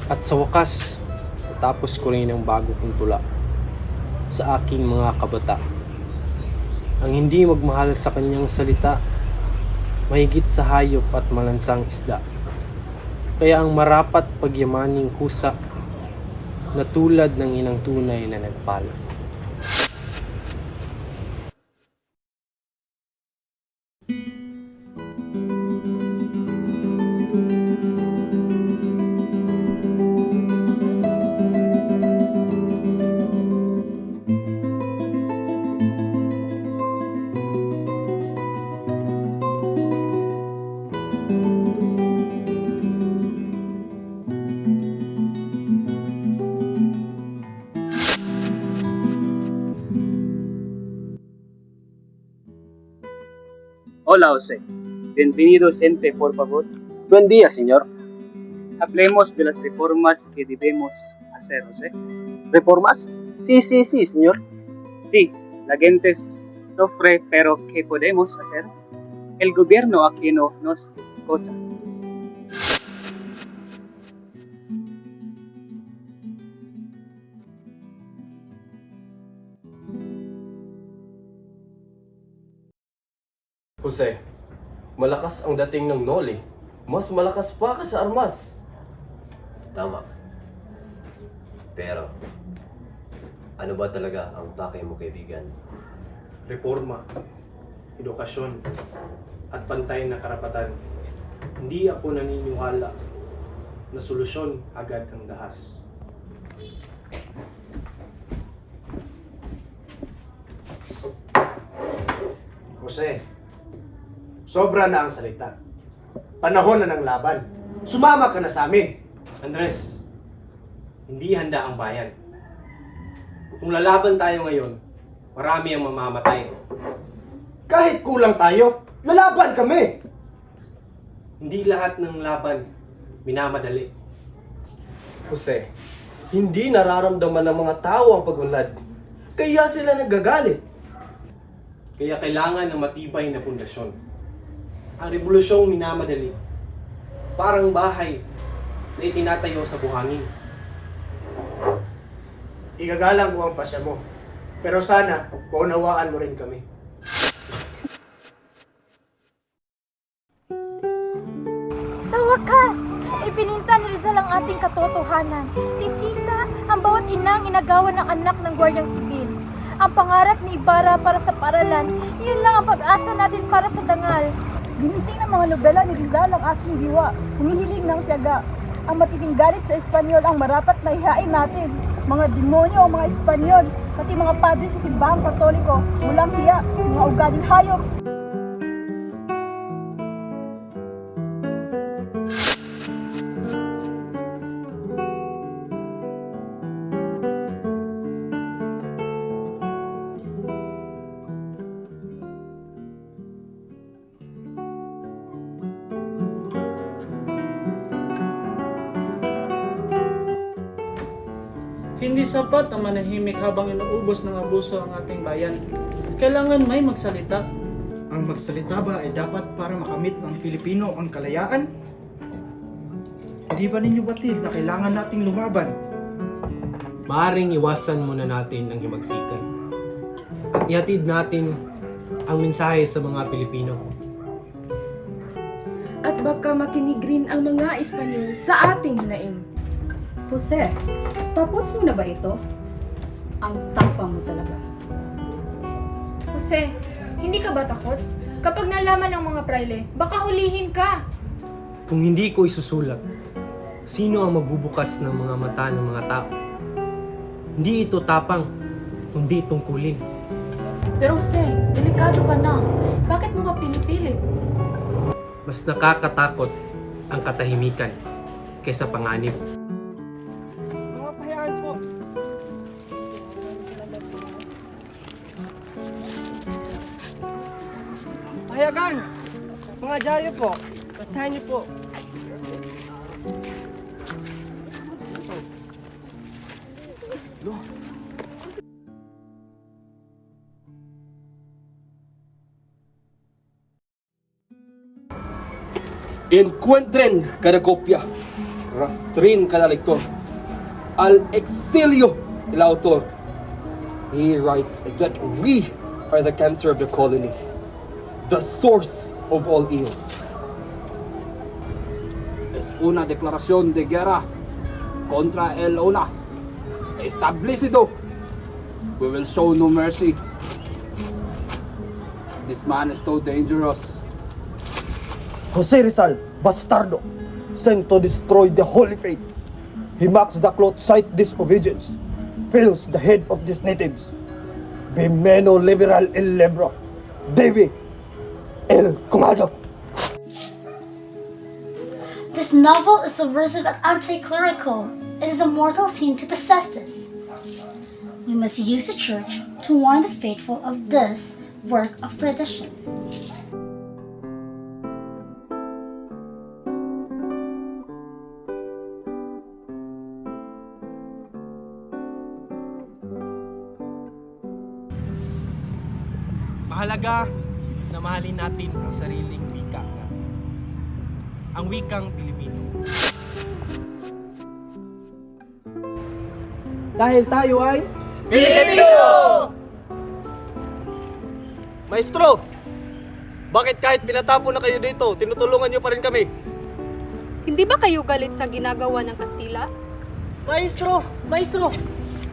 At sa wakas, natapos ko rin ang bago kong tula sa aking mga kabata. Ang hindi magmahal sa kanyang salita, mahigit sa hayop at malansang isda. Kaya ang marapat pagyamaning kusa na tulad ng inang tunay na nagpala. Hola, José. Bienvenido, gente, por favor. Buen día, señor. Hablemos de las reformas que debemos hacer, José. ¿Reformas? Sí, señor. Sí, la gente sufre, pero ¿qué podemos hacer? El gobierno aquí no nos escucha. Jose, malakas ang dating ng Noli. Mas malakas pa ka sa armas. Tama. Pero, ano ba talaga ang pakay mo, kaibigan? Reforma, edukasyon, at pantay na karapatan. Hindi ako naniniwala na solusyon agad ang dahas. Jose, sobra na ang salita. Panahon na ng laban. Sumama ka na sa amin. Andres, hindi handa ang bayan. Kung lalaban tayo ngayon, marami ang mamamatay. Kahit kulang tayo, lalaban kami. Hindi lahat ng laban minamadali. Jose, hindi nararamdaman ng mga tao ang pagunlad. Kaya sila nagagalit. Kaya kailangan ng matibay na pundasyon. Ang revolusyong minamadali, parang bahay na itinatayo sa buhangin. Igagalang ko ang pasya mo. Pero sana, paunawaan mo rin kami. Sa wakas, ipininta ni Rizal ang ating katotohanan. Si Sisa, ang bawat inang inagawa ng anak ng Gwardyang Sibil. Ang pangarap ni Ibarra para sa paralan, yun lang ang pag-asa natin para sa dangal. Ginising ng mga nobela ni Rizal ang aking diwa, humihiling ng tiyaga. Ang matinding galit sa Espanyol ang marapat na ihain natin. Mga demonyo o mga Espanyol, pati mga padre sa simbahang Katoliko, walang hiya, mga ugaling hayop. Hindi sapat ang manahimik habang inuubos ng abuso ang ating bayan. Kailangan may magsalita. Ang magsalita ba ay dapat para makamit ng Pilipino ang kalayaan? Hindi ba ninyo batid na kailangan nating lumaban? Maaring iwasan muna natin ang himagsikan. At ihatid natin ang mensahe sa mga Pilipino. At baka makinig rin ang mga Espanyol sa ating hinaing. Jose, tapos mo na ba ito? Ang tapang mo talaga. Jose, hindi ka ba takot? Kapag nalaman ng mga praile, baka hulihin ka. Kung hindi ko isusulat, sino ang magbubukas ng mga mata ng mga tao? Hindi ito tapang, kundi tungkulin. Pero Jose, delikado ka na. Bakit mo ba pinipilit? Mas nakakatakot ang katahimikan kaysa panganib. Mga pahayaan po. Pahayagan! Mga dyaryo po, basahin niyo po. Encuentren cada kopya. Rastrin cada lector al exilio del autor. He writes that we are the cancer of the colony, the source of all ills. Es una declaración de guerra contra el ONA. Establecido. We will show no mercy. This man is too dangerous. Jose Rizal, bastardo, sent to destroy the holy faith. He marks the cloth site disobedience, fills the head of these natives. Bimeno liberal el lebro, Devi el comado. This novel is subversive and anti-clerical. It is a mortal sin to possess this. We must use the church to warn the faithful of this work of perdition. Mahalaga na mahalin natin ang sariling wika natin. Ang wikang Pilipino. Dahil tayo ay Maestro! Bakit kahit pinatapon na kayo dito, tinutulungan niyo pa rin kami? Hindi ba kayo galit sa ginagawa ng Kastila? Maestro! Maestro!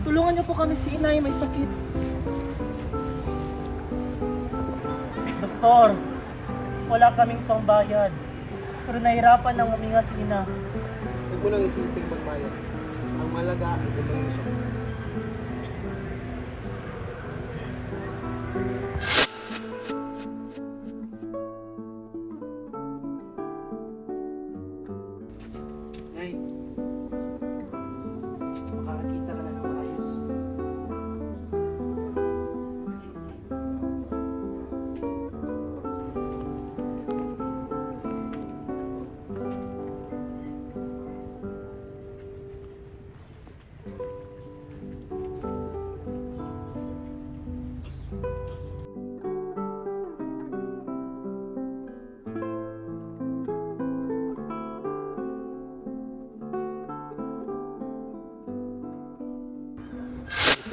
Tulungan niyo po kami, si inay may sakit. Doktor, wala kaming pangbayad. Pero nahirapan nang huminga si ina. Huwag mo lang isipin magmayad. Ang malaga ay gumaling siya. Nay, makakakita ka na ng maayos.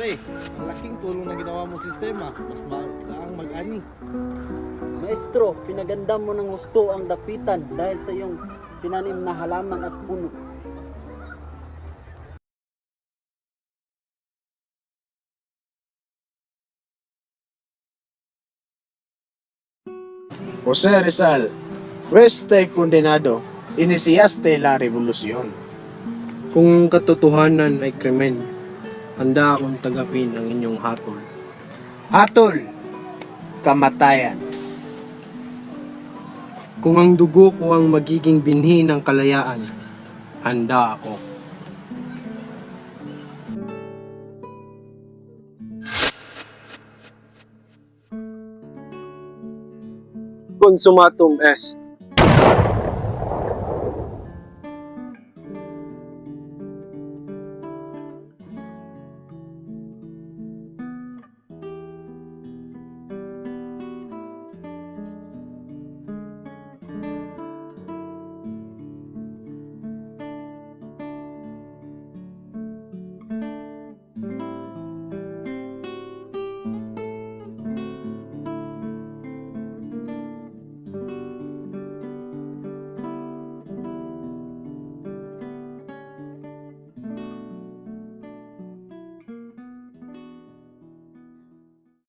Jose, ang laking tulong na ginawa mo sistema. Mas magaang mag-ani. Maestro, pinaganda mo ng gusto ang dapitan dahil sa iyong tinanim na halaman at puno. Jose Rizal, fuiste condenado, iniciaste la revolución. Kung ang katotohanan ay krimen, handa akong tagapin ang inyong hatol. Hatol, kamatayan. Kung ang dugo ko ang magiging binhi ng kalayaan, handa ako. Consumatum est.